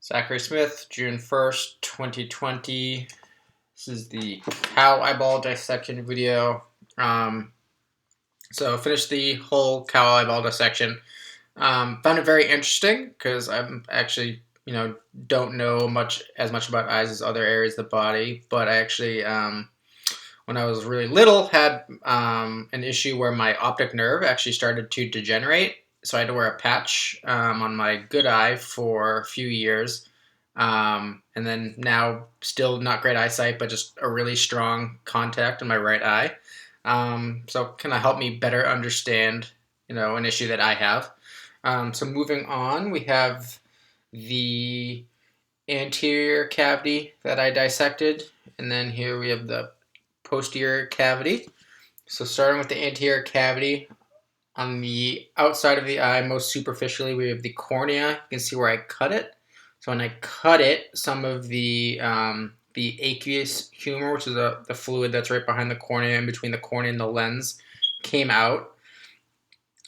Zachary Smith, June 1st, 2020. This is the cow eyeball dissection video. So finished the whole cow eyeball dissection. Found it very interesting because I'm actually, don't know as much about eyes as other areas of the body. But I actually, when I was really little, had an issue where my optic nerve actually started to degenerate. So I had to wear a patch on my good eye for a few years. And then now still not great eyesight, but just a really strong contact in my right eye. So kind of help me better understand, an issue that I have. So moving on, we have the anterior cavity that I dissected. And then here we have the posterior cavity. So starting with the anterior cavity, on the outside of the eye, most superficially, we have the cornea. You can see where I cut it. So when I cut it, some of the aqueous humor, which is the fluid that's right behind the cornea, in between the cornea and the lens, came out.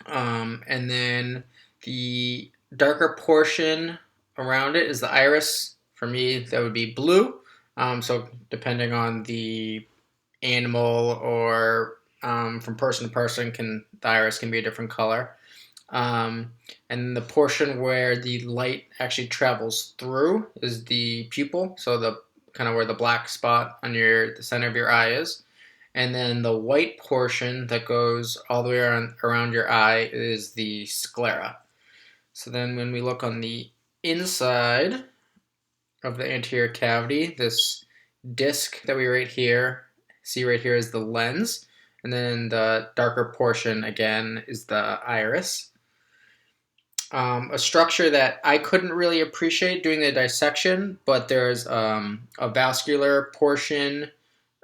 And then the darker portion around it is the iris. For me, that would be blue. So depending on the animal or from person to person, the iris can be a different color. And the portion where the light actually travels through is the pupil, so the kind of where the black spot on the center of your eye is. And then the white portion that goes all the way around your eye is the sclera. So then when we look on the inside of the anterior cavity, this disc that we see right here is the lens. And then the darker portion, again, is the iris. A structure that I couldn't really appreciate doing the dissection, but there's a vascular portion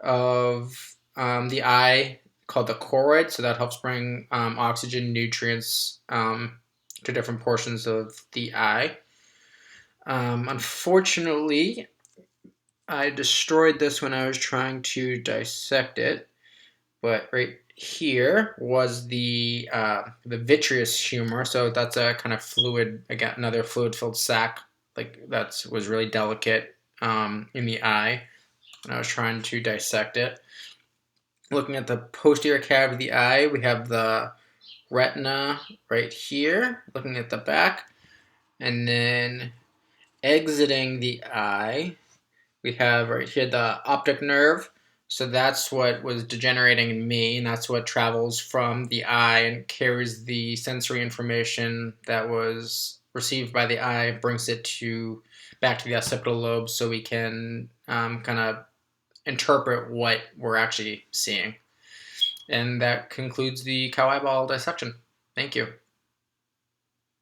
of the eye called the choroid, so that helps bring oxygen, nutrients to different portions of the eye. Unfortunately, I destroyed this when I was trying to dissect it, but right here was the vitreous humor. So that's a kind of fluid, again, another fluid-filled sac, like that was really delicate in the eye when I was trying to dissect it. Looking at the posterior cavity of the eye, we have the retina right here, looking at the back, and then exiting the eye, we have right here the optic nerve. So that's what was degenerating in me, and that's what travels from the eye and carries the sensory information that was received by the eye, brings it back to the occipital lobe so we can kind of interpret what we're actually seeing. And that concludes the cow eyeball dissection. Thank you.